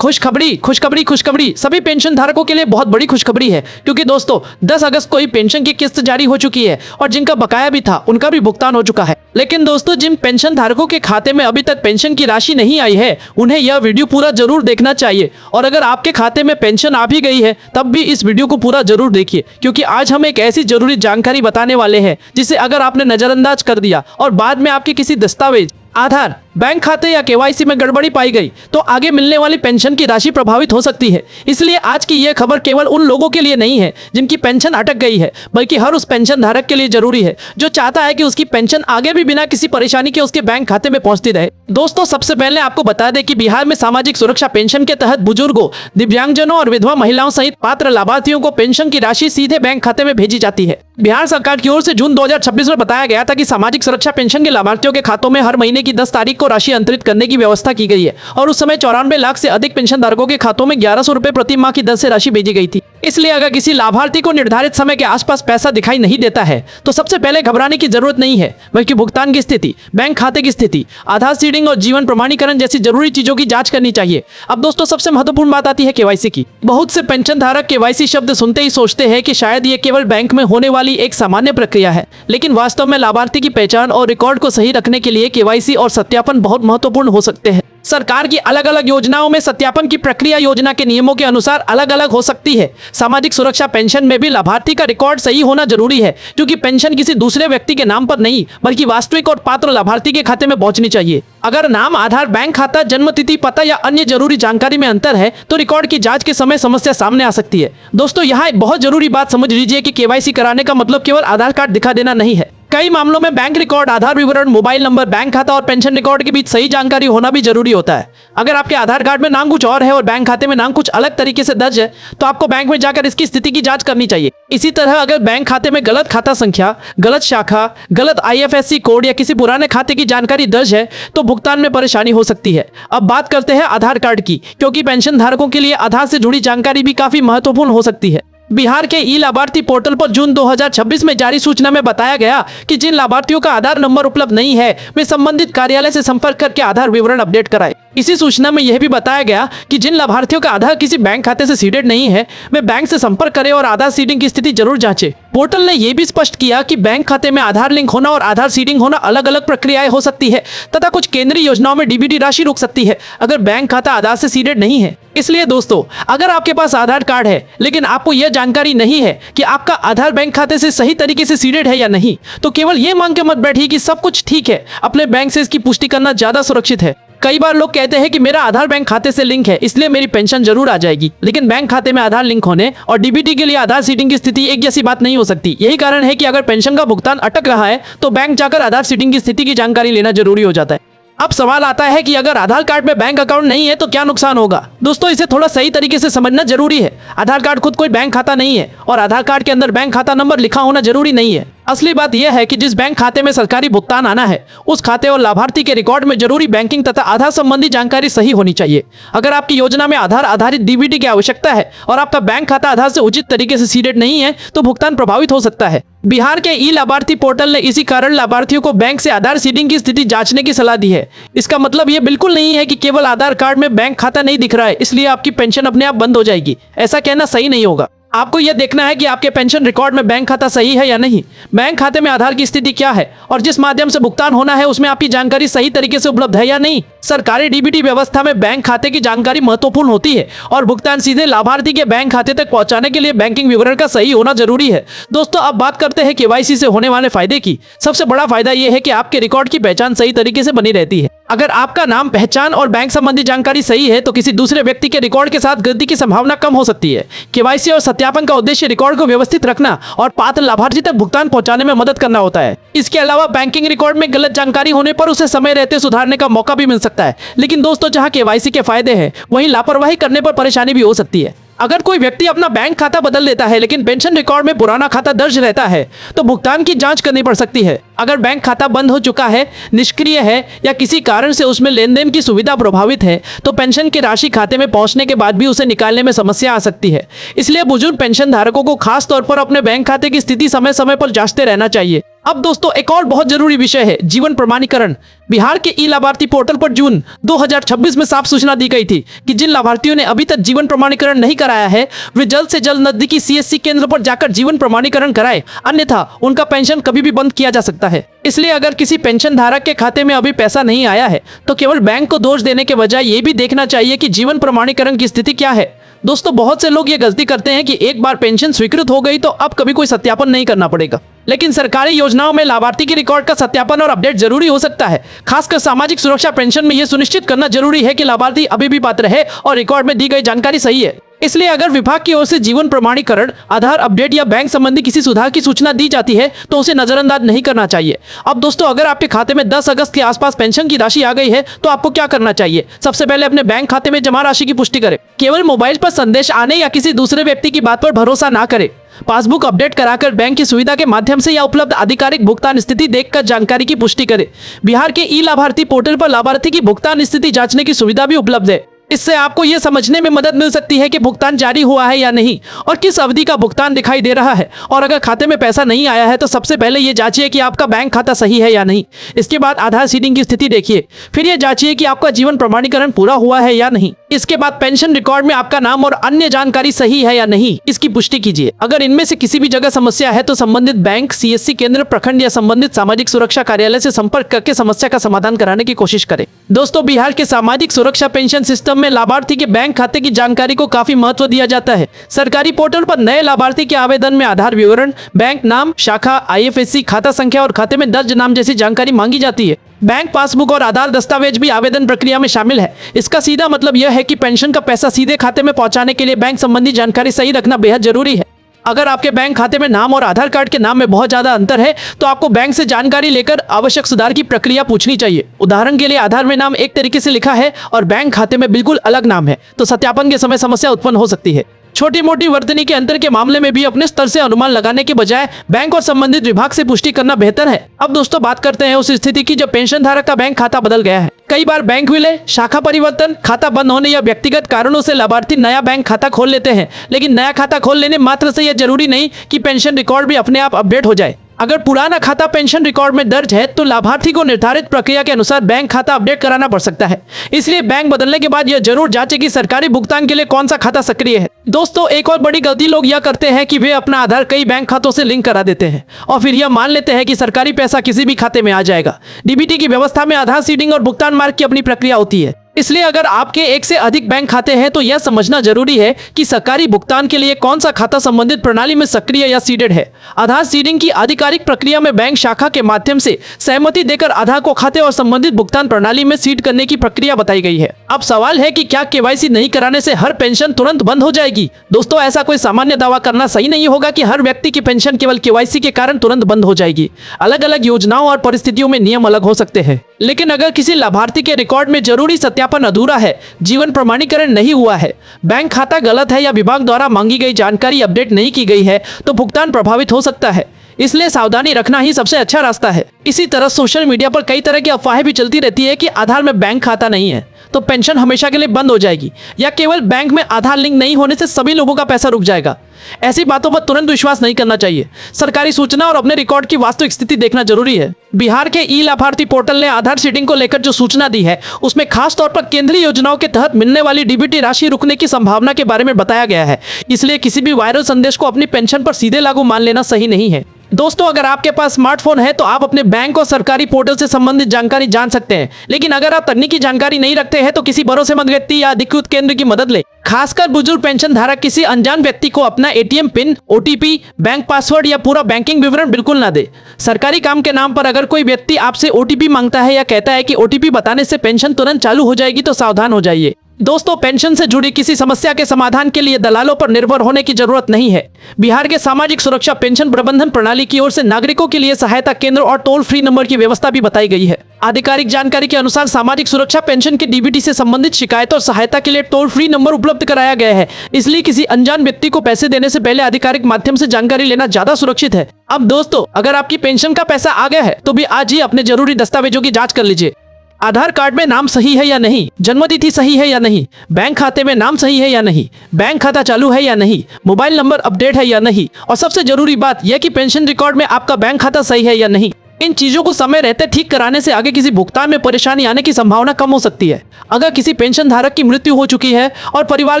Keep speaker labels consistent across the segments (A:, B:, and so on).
A: खुशखबरी खुशखबरी खुशखबरी सभी पेंशन धारकों के लिए बहुत बड़ी खुशखबरी है, क्योंकि दोस्तों 10 अगस्त को ही पेंशन की किस्त जारी हो चुकी है और जिनका बकाया भी था उनका भी भुगतान हो चुका है। लेकिन दोस्तों जिन पेंशन धारकों के खाते में अभी तक पेंशन की राशि नहीं आई है उन्हें यह वीडियो पूरा जरूर देखना चाहिए। और अगर आपके खाते में पेंशन आ भी गई है तब भी इस वीडियो को पूरा जरूर देखिए, क्योंकि आज हम एक ऐसी जरूरी जानकारी बताने वाले हैं जिसे अगर आपने नजरअंदाज कर दिया और बाद में आपके किसी दस्तावेज, आधार, बैंक खाते या केवाईसी में गड़बड़ी पाई गई तो आगे मिलने वाली पेंशन की राशि प्रभावित हो सकती है। इसलिए आज की यह खबर केवल उन लोगों के लिए नहीं है जिनकी पेंशन अटक गई है, बल्कि हर उस पेंशन धारक के लिए जरूरी है जो चाहता है कि उसकी पेंशन आगे भी बिना किसी परेशानी के उसके बैंक खाते में पहुंचती रहे। दोस्तों सबसे पहले आपको बता दें कि बिहार में सामाजिक सुरक्षा पेंशन के तहत बुजुर्गों, दिव्यांगजनों और विधवा महिलाओं सहित पात्र लाभार्थियों को पेंशन की राशि सीधे बैंक खाते में भेजी जाती है। बिहार सरकार की ओर से जून 2026 में बताया गया था कि सामाजिक सुरक्षा पेंशन के लाभार्थियों के खातों में हर महीने की 10 तारीख को राशि अंतरित करने की व्यवस्था की गई है और उस समय 94 लाख से अधिक पेंशन धारकों के खातों में 1100 रुपए प्रति माह की दर से राशि भेजी गई थी। इसलिए अगर किसी लाभार्थी को निर्धारित समय के आसपास पैसा दिखाई नहीं देता है तो सबसे पहले घबराने की जरूरत नहीं है, बल्कि भुगतान की स्थिति, बैंक खाते की स्थिति, आधार सीडिंग और जीवन प्रमाणीकरण जैसी जरूरी चीजों की जांच करनी चाहिए। अब दोस्तों सबसे महत्वपूर्ण बात आती है केवाईसी की। बहुत से पेंशन धारक केवाईसी शब्द सुनते ही सोचते हैं कि शायद ये केवल बैंक में होने वाली एक सामान्य प्रक्रिया है, लेकिन वास्तव में लाभार्थी की पहचान और रिकॉर्ड को सही रखने के लिए केवाईसी और सत्यापन बहुत महत्वपूर्ण हो सकते हैं। सरकार की अलग अलग योजनाओं में सत्यापन की प्रक्रिया योजना के नियमों के अनुसार अलग अलग हो सकती है। सामाजिक सुरक्षा पेंशन में भी लाभार्थी का रिकॉर्ड सही होना जरूरी है, क्योंकि पेंशन किसी दूसरे व्यक्ति के नाम पर नहीं बल्कि वास्तविक और पात्र लाभार्थी के खाते में पहुंचनी चाहिए। अगर नाम, आधार, बैंक खाता, जन्म तिथि, पता या अन्य जरूरी जानकारी में अंतर है तो रिकॉर्ड की जांच के समय समस्या सामने आ सकती है। दोस्तों यहाँ एक बहुत जरूरी बात समझ लीजिए कि केवाईसी कराने का मतलब केवल आधार कार्ड दिखा देना नहीं है। कई मामलों में बैंक रिकॉर्ड, आधार विवरण, मोबाइल नंबर, बैंक खाता और पेंशन रिकॉर्ड के बीच सही जानकारी होना भी जरूरी होता है। अगर आपके आधार कार्ड में नाम कुछ और है और बैंक खाते में नाम कुछ अलग तरीके से दर्ज है तो आपको बैंक में जाकर इसकी स्थिति की जांच करनी चाहिए। इसी तरह अगर बैंक खाते में गलत खाता संख्या, गलत शाखा, गलत IFSC कोड या किसी पुराने खाते की जानकारी दर्ज है तो भुगतान में परेशानी हो सकती है। अब बात करते हैं आधार कार्ड की, क्योंकि पेंशन धारकों के लिए आधार से जुड़ी जानकारी भी काफी महत्वपूर्ण हो सकती है। बिहार के ई लाभार्थी पोर्टल पर जून 2026 में जारी सूचना में बताया गया कि जिन लाभार्थियों का आधार नंबर उपलब्ध नहीं है वे संबंधित कार्यालय से संपर्क करके आधार विवरण अपडेट कराएं। इसी सूचना में यह भी बताया गया कि जिन लाभार्थियों का आधार किसी बैंक खाते से सीडेड नहीं है वे बैंक से संपर्क करें और आधार सीडिंग की स्थिति जरूर जांचें। पोर्टल ने यह भी स्पष्ट किया कि बैंक खाते में आधार लिंक होना और आधार सीडिंग होना अलग अलग प्रक्रियाएं हो सकती है तथा कुछ केंद्रीय योजनाओं में डीबीटी राशि रुक सकती है अगर बैंक खाता आधार से सीडेड नहीं है। इसलिए दोस्तों अगर आपके पास आधार कार्ड है लेकिन आपको यह जानकारी नहीं है कि आपका आधार बैंक खाते से सही तरीके से सीडेड है या नहीं तो केवल ये मान के मत बैठिए कि सब कुछ ठीक है। अपने बैंक से इसकी पुष्टि करना ज्यादा सुरक्षित है। कई बार लोग कहते हैं कि मेरा आधार बैंक खाते से लिंक है इसलिए मेरी पेंशन जरूर आ जाएगी, लेकिन बैंक खाते में आधार लिंक होने और डीबीटी के लिए आधार सीडिंग की स्थिति एक जैसी बात नहीं हो सकती। यही कारण है कि अगर पेंशन का भुगतान अटक रहा है तो बैंक जाकर आधार सीडिंग की स्थिति की जानकारी लेना जरूरी हो जाता है। अब सवाल आता है कि अगर आधार कार्ड में बैंक अकाउंट नहीं है तो क्या नुकसान होगा। दोस्तों इसे थोड़ा सही तरीके से समझना जरूरी है। आधार कार्ड खुद कोई बैंक खाता नहीं है और आधार कार्ड के अंदर बैंक खाता नंबर लिखा होना जरूरी नहीं है। असली बात यह है कि जिस बैंक खाते में सरकारी भुगतान आना है उस खाते और लाभार्थी के रिकॉर्ड में जरूरी बैंकिंग तथा आधार संबंधी जानकारी सही होनी चाहिए। अगर आपकी योजना में आधार आधारित डीबीटी की आवश्यकता है और आपका बैंक खाता आधार से उचित तरीके से सीडेड नहीं है तो भुगतान प्रभावित हो सकता है। बिहार के ई लाभार्थी पोर्टल ने इसी कारण लाभार्थियों को बैंक से आधार सीडिंग की स्थिति जांचने की सलाह दी है। इसका मतलब यह बिल्कुल नहीं है कि केवल आधार कार्ड में बैंक खाता नहीं दिख रहा है इसलिए आपकी पेंशन अपने आप बंद हो जाएगी। ऐसा कहना सही नहीं होगा। आपको यह देखना है कि आपके पेंशन रिकॉर्ड में बैंक खाता सही है या नहीं, बैंक खाते में आधार की स्थिति क्या है और जिस माध्यम से भुगतान होना है उसमें आपकी जानकारी सही तरीके से उपलब्ध है या नहीं। सरकारी डीबीटी व्यवस्था में बैंक खाते की जानकारी महत्वपूर्ण होती है और भुगतान सीधे लाभार्थी के बैंक खाते तक पहुंचाने के लिए बैंकिंग विवरण का सही होना जरूरी है। दोस्तों अब बात करते हैं केवाईसी से होने वाले फायदे की। सबसे बड़ा फायदा यह है कि आपके रिकॉर्ड की पहचान सही तरीके से बनी रहती है। अगर आपका नाम, पहचान और बैंक संबंधी जानकारी सही है तो किसी दूसरे व्यक्ति के रिकॉर्ड के साथ गलती की संभावना कम हो सकती है। केवाईसी और सत्यापन का उद्देश्य रिकॉर्ड को व्यवस्थित रखना और पात्र लाभार्थी तक भुगतान पहुंचाने में मदद करना होता है। इसके अलावा बैंकिंग रिकॉर्ड में गलत जानकारी होने पर उसे समय रहते सुधारने का मौका भी मिल सकता है। लेकिन दोस्तों जहां केवाईसी के फायदे हैं वहीं लापरवाही करने पर परेशानी भी हो सकती है। अगर कोई व्यक्ति अपना बैंक खाता बदल देता है लेकिन पेंशन रिकॉर्ड में पुराना खाता दर्ज रहता है तो भुगतान की जांच करनी पड़ सकती है। अगर बैंक खाता बंद हो चुका है, निष्क्रिय है या किसी कारण से उसमें लेन देन की सुविधा प्रभावित है तो पेंशन की राशि खाते में पहुंचने के बाद भी उसे निकालने में समस्या आ सकती है। इसलिए बुजुर्ग पेंशन धारकों को खास तौर पर अपने बैंक खाते की स्थिति समय समय पर जांचते रहना चाहिए। अब दोस्तों एक और बहुत जरूरी विषय है जीवन प्रमाणीकरण। बिहार के ई लाभार्थी पोर्टल पर जून 2026 में साफ सूचना दी गई थी कि जिन लाभार्थियों ने अभी तक जीवन प्रमाणीकरण नहीं कराया है वे जल्द से जल्द नजदीकी सीएससी केंद्र पर जाकर जीवन प्रमाणीकरण कराएं, अन्यथा उनका पेंशन कभी भी बंद किया जा सकता है। इसलिए अगर किसी पेंशन धारक के खाते में अभी पैसा नहीं आया है तो केवल बैंक को दोष देने के बजाय ये भी देखना चाहिए कि जीवन प्रमाणीकरण की स्थिति क्या है। दोस्तों बहुत से लोग ये गलती करते हैं कि एक बार पेंशन स्वीकृत हो गई तो अब कभी कोई सत्यापन नहीं करना पड़ेगा, लेकिन सरकारी योजनाओं में लाभार्थी के रिकॉर्ड का सत्यापन और अपडेट जरूरी हो सकता है। खासकर सामाजिक सुरक्षा पेंशन में यह सुनिश्चित करना जरूरी है कि लाभार्थी अभी भी पात्र है और रिकॉर्ड में दी गई जानकारी सही है। इसलिए अगर विभाग की ओर से जीवन प्रमाणीकरण, आधार अपडेट या बैंक संबंधी किसी सुधार की सूचना दी जाती है तो उसे नजरअंदाज नहीं करना चाहिए। अब दोस्तों अगर आपके खाते में 10 अगस्त के आसपास पेंशन की राशि आ गई है तो आपको क्या करना चाहिए? सबसे पहले अपने बैंक खाते में जमा राशि की पुष्टि करें। केवल मोबाइल पर संदेश आने या किसी दूसरे व्यक्ति की बात पर भरोसा ना करें। पासबुक अपडेट कराकर बैंक की सुविधा के माध्यम से या उपलब्ध आधिकारिक भुगतान स्थिति देखकर जानकारी की पुष्टि करें। बिहार के ई लाभार्थी पोर्टल पर लाभार्थी की भुगतान स्थिति जांचने की सुविधा भी उपलब्ध है। इससे आपको यह समझने में मदद मिल सकती है कि भुगतान जारी हुआ है या नहीं और किस अवधि का भुगतान दिखाई दे रहा है। और अगर खाते में पैसा नहीं आया है तो सबसे पहले ये जांचिए कि आपका बैंक खाता सही है या नहीं। इसके बाद आधार सीडिंग की स्थिति देखिए, फिर यह जांचिए कि आपका जीवन प्रमाणीकरण पूरा हुआ है या नहीं। इसके बाद पेंशन रिकॉर्ड में आपका नाम और अन्य जानकारी सही है या नहीं इसकी पुष्टि कीजिए। अगर इनमें से किसी भी जगह समस्या है तो संबंधित बैंक, सीएससी केंद्र, प्रखंड या संबंधित सामाजिक सुरक्षा कार्यालय से संपर्क करके समस्या का समाधान कराने की कोशिश करें। दोस्तों बिहार के सामाजिक सुरक्षा पेंशन सिस्टम में लाभार्थी के बैंक खाते की जानकारी को काफी महत्व दिया जाता है। सरकारी पोर्टल पर नए लाभार्थी के आवेदन में आधार विवरण, बैंक नाम, शाखा, IFSC, खाता संख्या और खाते में दर्ज नाम जैसी जानकारी मांगी जाती है। बैंक पासबुक और आधार दस्तावेज भी आवेदन प्रक्रिया में शामिल है। इसका सीधा मतलब यह है कि पेंशन का पैसा सीधे खाते में पहुंचाने के लिए बैंक संबंधी जानकारी सही रखना बेहद जरूरी है। अगर आपके बैंक खाते में नाम और आधार कार्ड के नाम में बहुत ज्यादा अंतर है तो आपको बैंक से जानकारी लेकर आवश्यक सुधार की प्रक्रिया पूछनी चाहिए। उदाहरण के लिए आधार में नाम एक तरीके से लिखा है और बैंक खाते में बिल्कुल अलग नाम है तो सत्यापन के समय समस्या उत्पन्न हो सकती है। छोटी मोटी वर्तनी के अंतर के मामले में भी अपने स्तर से अनुमान लगाने के बजाय बैंक और संबंधित विभाग से पुष्टि करना बेहतर है। अब दोस्तों बात करते हैं उस स्थिति की जब पेंशन धारक का बैंक खाता बदल गया है। कई बार बैंक विलय, शाखा परिवर्तन, खाता बंद होने या व्यक्तिगत कारणों से लाभार्थी नया बैंक खाता खोल लेते हैं, लेकिन नया खाता खोल लेने मात्र से यह जरूरी नहीं कि पेंशन रिकॉर्ड भी अपने आप अपडेट हो जाए। अगर पुराना खाता पेंशन रिकॉर्ड में दर्ज है तो लाभार्थी को निर्धारित प्रक्रिया के अनुसार बैंक खाता अपडेट कराना पड़ सकता है। इसलिए बैंक बदलने के बाद यह जरूर जांचें कि सरकारी भुगतान के लिए कौन सा खाता सक्रिय है। दोस्तों एक और बड़ी गलती लोग यह करते हैं कि वे अपना आधार कई बैंक खातों से लिंक करा देते हैं और फिर यह मान लेते हैं कि सरकारी पैसा किसी भी खाते में आ जाएगा। डीबीटी की व्यवस्था में आधार सीडिंग और भुगतान मार्ग की अपनी प्रक्रिया होती है। इसलिए अगर आपके एक से अधिक बैंक खाते हैं तो यह समझना जरूरी है कि सरकारी भुगतान के लिए कौन सा खाता संबंधित प्रणाली में सक्रिय या सीडेड है। आधार सीडिंग की आधिकारिक प्रक्रिया में बैंक शाखा के माध्यम से सहमति देकर आधार को खाते और संबंधित भुगतान प्रणाली में सीड करने की प्रक्रिया बताई गई है। अब सवाल है कि क्या केवाईसी नहीं कराने से हर पेंशन तुरंत बंद हो जाएगी? दोस्तों ऐसा कोई सामान्य दावा करना सही नहीं होगा कि हर व्यक्ति की पेंशन केवल केवाईसी के कारण तुरंत बंद हो जाएगी। अलग अलग योजनाओं और परिस्थितियों में नियम अलग हो सकते हैं। लेकिन अगर किसी लाभार्थी के रिकॉर्ड में जरूरी सत्यापन अधूरा है, जीवन प्रमाणीकरण नहीं हुआ है, बैंक खाता गलत है या विभाग द्वारा मांगी गई जानकारी अपडेट नहीं की गई है तो भुगतान प्रभावित हो सकता है। इसलिए सावधानी रखना ही सबसे अच्छा रास्ता है। इसी तरह सोशल मीडिया पर कई तरह की अफवाहें भी चलती रहती है कि आधार में बैंक खाता नहीं है तो पेंशन हमेशा के लिए बंद हो जाएगी या केवल बैंक में आधार लिंक नहीं होने से सभी लोगों का पैसा रुक जाएगा। ऐसी बातों पर तुरंत विश्वास नहीं करना चाहिए। सरकारी सूचना और अपने रिकॉर्ड की वास्तविक स्थिति देखना जरूरी है। बिहार के ई लाभार्थी पोर्टल ने आधार सीडिंग को लेकर जो सूचना दी है उसमें खास तौर पर केंद्रीय योजनाओं के तहत मिलने वाली डीबीटी राशि रुकने की संभावना के बारे में बताया गया है। इसलिए किसी भी वायरल संदेश को अपनी पेंशन पर सीधे लागू मान लेना सही नहीं है। दोस्तों अगर आपके पास स्मार्टफोन है तो आप अपने बैंक और सरकारी पोर्टल से संबंधित जानकारी जान सकते हैं, लेकिन अगर आप तकनीकी जानकारी नहीं रखते हैं तो किसी भरोसेमंद व्यक्ति या अधिकृत केंद्र की मदद ले। खासकर बुजुर्ग पेंशन धारक किसी अनजान व्यक्ति को अपना ATM pin, OTP, bank password या पूरा बैंकिंग विवरण बिल्कुल ना दे। सरकारी काम के नाम पर अगर कोई व्यक्ति आपसे OTP मांगता है या कहता है कि OTP बताने से पेंशन तुरंत चालू हो जाएगी तो सावधान हो जाइए। दोस्तों पेंशन से जुड़ी किसी समस्या के समाधान के लिए दलालों पर निर्भर होने की जरूरत नहीं है। बिहार के सामाजिक सुरक्षा पेंशन प्रबंधन प्रणाली की ओर से नागरिकों के लिए सहायता केंद्र और टोल फ्री नंबर की व्यवस्था भी बताई गई है। आधिकारिक जानकारी के अनुसार सामाजिक सुरक्षा पेंशन के डीबीटी से संबंधित शिकायत और सहायता के लिए टोल फ्री नंबर उपलब्ध कराया गया है। इसलिए किसी अनजान व्यक्ति को पैसे देने से पहले आधिकारिक माध्यम से जानकारी लेना ज्यादा सुरक्षित है। अब दोस्तों अगर आपकी पेंशन का पैसा आ गया है तो भी आज ही अपने जरूरी दस्तावेजों की जाँच कर लीजिए। आधार कार्ड में नाम सही है या नहीं, जन्मतिथि सही है या नहीं, बैंक खाते में नाम सही है या नहीं, बैंक खाता चालू है या नहीं, मोबाइल नंबर अपडेट है या नहीं, और सबसे जरूरी बात यह कि पेंशन रिकॉर्ड में आपका बैंक खाता सही है या नहीं। इन चीजों को समय रहते ठीक कराने से आगे किसी भुगतान में परेशानी आने की संभावना कम हो सकती है। अगर किसी पेंशन धारक की मृत्यु हो चुकी है और परिवार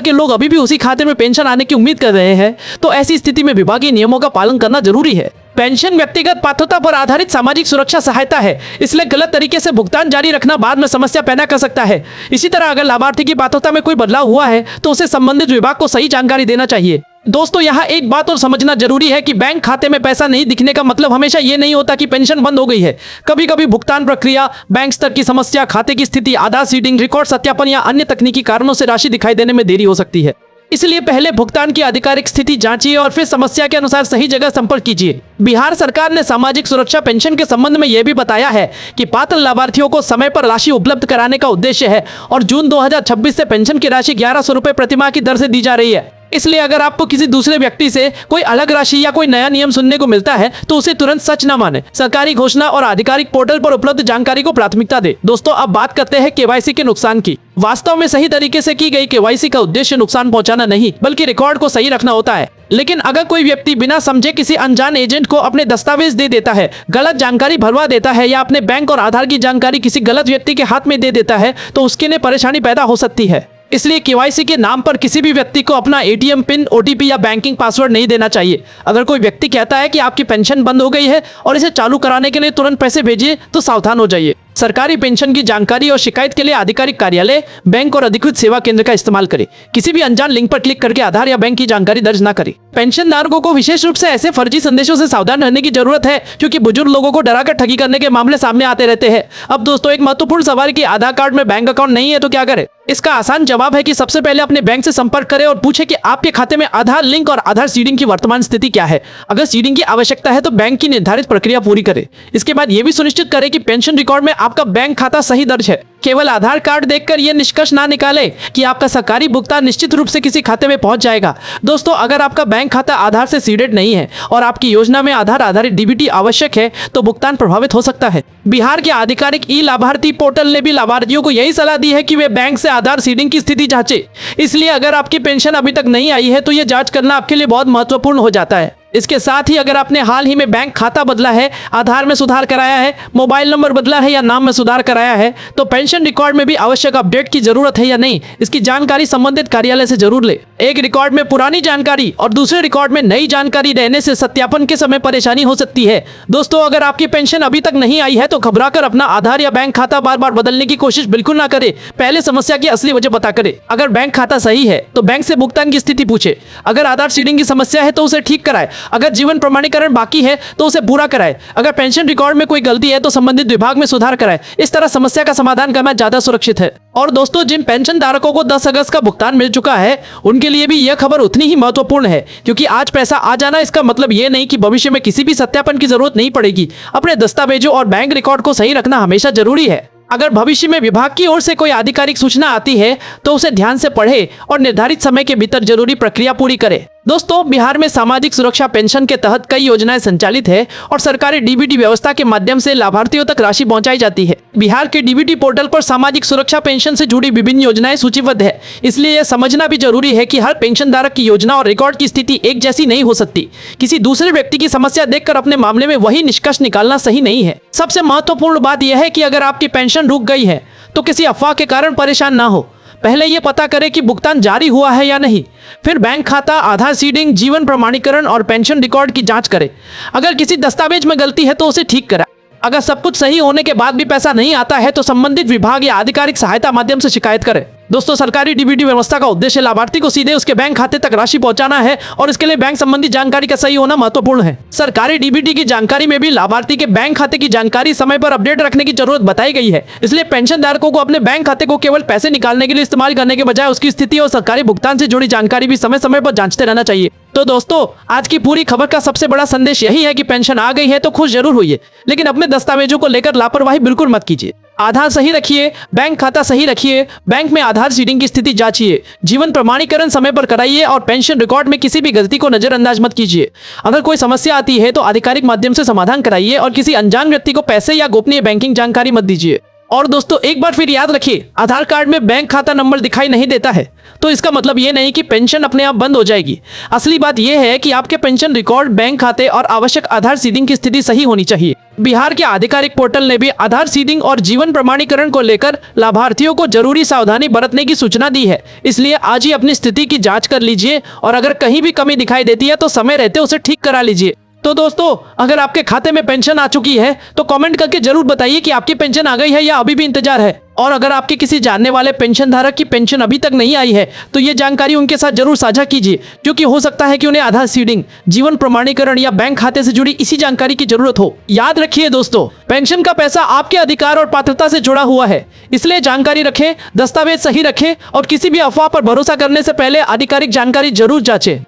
A: के लोग अभी भी उसी खाते में पेंशन आने की उम्मीद कर रहे हैं, तो ऐसी स्थिति में विभागीय नियमों का पालन करना जरूरी है। पेंशन व्यक्तिगत पात्रता पर आधारित सामाजिक सुरक्षा सहायता है, इसलिए गलत तरीके से भुगतान जारी रखना बाद में समस्या पैदा कर सकता है। इसी तरह अगर लाभार्थी की पात्रता में कोई बदलाव हुआ है तो उसे संबंधित विभाग को सही जानकारी देना चाहिए। दोस्तों, यहाँ एक बात और समझना जरूरी है कि बैंक खाते में पैसा नहीं दिखने का मतलब हमेशा ये नहीं होता कि पेंशन बंद हो गई है। कभी कभी भुगतान प्रक्रिया, बैंक स्तर की समस्या, खाते की स्थिति, आधार सीडिंग, रिकॉर्ड सत्यापन या अन्य तकनीकी कारणों से राशि दिखाई देने में देरी हो सकती है। इसलिए पहले भुगतान की आधिकारिक स्थिति जांचिए और फिर समस्या के अनुसार सही जगह संपर्क कीजिए। बिहार सरकार ने सामाजिक सुरक्षा पेंशन के संबंध में यह भी बताया है कि पात्र लाभार्थियों को समय पर राशि उपलब्ध कराने का उद्देश्य है और जून 2026 से पेंशन की राशि 1100 रुपए प्रतिमाह की दर से दी जा रही है। इसलिए अगर आपको किसी दूसरे व्यक्ति से कोई अलग राशि या कोई नया नियम सुनने को मिलता है तो उसे तुरंत सच न माने। सरकारी घोषणा और आधिकारिक पोर्टल पर उपलब्ध जानकारी को प्राथमिकता दे। दोस्तों, अब बात करते हैं केवाईसी के नुकसान की। वास्तव में सही तरीके से की गई केवाईसी का उद्देश्य नुकसान पहुंचाना नहीं बल्कि रिकॉर्ड को सही रखना होता है। लेकिन अगर कोई व्यक्ति बिना समझे किसी अनजान एजेंट को अपने दस्तावेज दे देता है, गलत जानकारी भरवा देता है या अपने बैंक और आधार की जानकारी किसी गलत व्यक्ति के हाथ में दे देता है तो उसके लिए परेशानी पैदा हो सकती है। इसलिए केवाईसी के नाम पर किसी भी व्यक्ति को अपना एटीएम पिन, ओटीपी या बैंकिंग पासवर्ड नहीं देना चाहिए। अगर कोई व्यक्ति कहता है कि आपकी पेंशन बंद हो गई है और इसे चालू कराने के लिए तुरंत पैसे भेजिए तो सावधान हो जाइए। सरकारी पेंशन की जानकारी और शिकायत के लिए आधिकारिक कार्यालय, बैंक और अधिकृत सेवा केंद्र का इस्तेमाल करें। किसी भी अनजान लिंक पर क्लिक करके आधार या बैंक की जानकारी दर्ज न करें। पेंशन धारकों को विशेष रूप से ऐसे फर्जी संदेशों से सावधान रहने की जरूरत है क्योंकि बुजुर्ग लोगों को डराकर ठगी करने के मामले सामने आते रहते हैं। अब दोस्तों, एक महत्वपूर्ण सवाल कि आधार कार्ड में बैंक अकाउंट नहीं है तो क्या करें। इसका आसान जवाब है कि सबसे पहले अपने बैंक से संपर्क करें और पूछें कि आपके खाते में आधार लिंक और आधार सीडिंग की वर्तमान स्थिति क्या है। अगर सीडिंग की आवश्यकता है तो बैंक की निर्धारित प्रक्रिया पूरी करें। इसके बाद यह भी सुनिश्चित करें कि पेंशन रिकॉर्ड में आपका बैंक खाता सही दर्ज है। केवल आधार कार्ड देखकर यह निष्कर्ष ना निकाले कि आपका सरकारी भुगतान निश्चित रूप से किसी खाते में पहुंच जाएगा। दोस्तों, अगर आपका बैंक खाता आधार से सीडेड नहीं है और आपकी योजना में आधार आधारित डीबीटी आवश्यक है तो भुगतान प्रभावित हो सकता है। बिहार के आधिकारिक ई लाभार्थी पोर्टल ने भी लाभार्थियों को यही सलाह दी है कि वे बैंक से आधार सीडिंग की स्थिति जांचे। इसलिए अगर आपकी पेंशन अभी तक नहीं आई है तो यह जांच करना आपके लिए बहुत महत्वपूर्ण हो जाता है। इसके साथ ही अगर आपने हाल ही में बैंक खाता बदला है, आधार में सुधार कराया है, मोबाइल नंबर बदला है या नाम में सुधार कराया है तो पेंशन रिकॉर्ड में भी आवश्यक अपडेट की जरूरत है या नहीं, इसकी जानकारी संबंधित कार्यालय से जरूर ले। एक रिकॉर्ड में पुरानी जानकारी और दूसरे रिकॉर्ड में नई जानकारी रहने से सत्यापन के समय परेशानी हो सकती है। दोस्तों, अगर आपकी पेंशन अभी तक नहीं आई है तो घबराकर अपना आधार या बैंक खाता बार बार बदलने की कोशिश बिल्कुल ना करें। पहले समस्या की असली वजह पता करें। अगर बैंक खाता सही है तो बैंक से भुगतान की स्थिति पूछे। अगर आधार सीडिंग की समस्या है तो उसे ठीक कराए। अगर जीवन प्रमाणीकरण बाकी है तो उसे पूरा कराए। अगर पेंशन रिकॉर्ड में कोई गलती है तो संबंधित विभाग में सुधार कराए। इस तरह समस्या का समाधान करना ज्यादा सुरक्षित है। और दोस्तों, जिन पेंशन धारकों को 10 अगस्त का भुगतान मिल चुका है उनके लिए भी यह खबर उतनी ही महत्वपूर्ण है क्योंकि आज पैसा आ जाना इसका मतलब यह नहीं कि भविष्य में किसी भी सत्यापन की जरूरत नहीं पड़ेगी। अपने दस्तावेजों और बैंक रिकॉर्ड को सही रखना हमेशा जरूरी है। अगर भविष्य में विभाग की ओर से कोई आधिकारिक सूचना आती है तो उसे ध्यान से पढ़े और निर्धारित समय के भीतर जरूरी प्रक्रिया पूरी करे। दोस्तों, बिहार में सामाजिक सुरक्षा पेंशन के तहत कई योजनाएं संचालित है और सरकारी डीबीटी व्यवस्था के माध्यम से लाभार्थियों तक राशि पहुंचाई जाती है। बिहार के डीबीटी पोर्टल पर सामाजिक सुरक्षा पेंशन से जुड़ी विभिन्न योजनाएं सूचीबद्ध है। इसलिए यह समझना भी जरूरी है कि हर पेंशन धारक की योजना और रिकॉर्ड की स्थिति एक जैसी नहीं हो सकती। किसी दूसरे व्यक्ति की समस्या देखकर अपने मामले में वही निष्कर्ष निकालना सही नहीं है। सबसे महत्वपूर्ण बात यह है कि अगर आपकी पेंशन रुक गई है तो किसी अफवाह के कारण परेशान ना हो। पहले यह पता करें कि भुगतान जारी हुआ है या नहीं। फिर बैंक खाता, आधार सीडिंग, जीवन प्रमाणीकरण और पेंशन रिकॉर्ड की जांच करें। अगर किसी दस्तावेज में गलती है तो उसे ठीक करें। अगर सब कुछ सही होने के बाद भी पैसा नहीं आता है तो संबंधित विभाग या आधिकारिक सहायता माध्यम से शिकायत करें। दोस्तों, सरकारी डीबीटी व्यवस्था का उद्देश्य लाभार्थी को सीधे उसके बैंक खाते तक राशि पहुंचाना है और इसके लिए बैंक संबंधी जानकारी का सही होना महत्वपूर्ण है। सरकारी डीबीटी की जानकारी में भी लाभार्थी के बैंक खाते की जानकारी समय पर अपडेट रखने की जरूरत बताई गई है। इसलिए पेंशन धारकों को अपने बैंक खाते को केवल पैसे निकालने के लिए इस्तेमाल करने के बजाय उसकी स्थिति और सरकारी भुगतान से जुड़ी जानकारी भी समय समय पर जांचते रहना चाहिए। तो दोस्तों, आज की पूरी खबर का सबसे बड़ा संदेश यही है कि पेंशन आ गई है तो खुश जरूर होइए, लेकिन अपने दस्तावेजों को लेकर लापरवाही बिल्कुल मत कीजिए। आधार सही रखिए, बैंक खाता सही रखिए, बैंक में आधार सीडिंग की स्थिति जांचिए, जीवन प्रमाणीकरण समय पर कराइए और पेंशन रिकॉर्ड में किसी भी गलती को नजरअंदाज मत कीजिए। अगर कोई समस्या आती है तो आधिकारिक माध्यम से समाधान कराइए और किसी अनजान व्यक्ति को पैसे या गोपनीय बैंकिंग जानकारी मत दीजिए। और दोस्तों एक बार फिर याद रखिए, आधार कार्ड में बैंक खाता नंबर दिखाई नहीं देता है तो इसका मतलब ये नहीं कि पेंशन अपने आप बंद हो जाएगी। असली बात यह है कि आपके पेंशन रिकॉर्ड, बैंक खाते और आवश्यक आधार सीडिंग की स्थिति सही होनी चाहिए। बिहार के आधिकारिक पोर्टल ने भी आधार सीडिंग और जीवन प्रमाणीकरण को लेकर लाभार्थियों को जरूरी सावधानी बरतने की सूचना दी है। इसलिए आज ही अपनी स्थिति की जांच कर लीजिए और अगर कहीं भी कमी दिखाई देती है तो समय रहते उसे ठीक करा लीजिए। तो दोस्तों, अगर आपके खाते में पेंशन आ चुकी है तो कमेंट करके जरूर बताइए कि आपकी पेंशन आ गई है या अभी भी इंतजार है। और अगर आपके किसी जानने वाले पेंशन धारक की पेंशन अभी तक नहीं आई है तो ये जानकारी उनके साथ जरूर साझा कीजिए, क्योंकि हो सकता है कि उन्हें आधार सीडिंग, जीवन प्रमाणीकरण या बैंक खाते से जुड़ी इसी जानकारी की जरूरत हो। याद रखिए दोस्तों, पेंशन का पैसा आपके अधिकार और पात्रता से जुड़ा हुआ है, इसलिए जानकारी रखें, दस्तावेज सही रखें और किसी भी अफवाह पर भरोसा करने से पहले आधिकारिक जानकारी जरूर जांचें।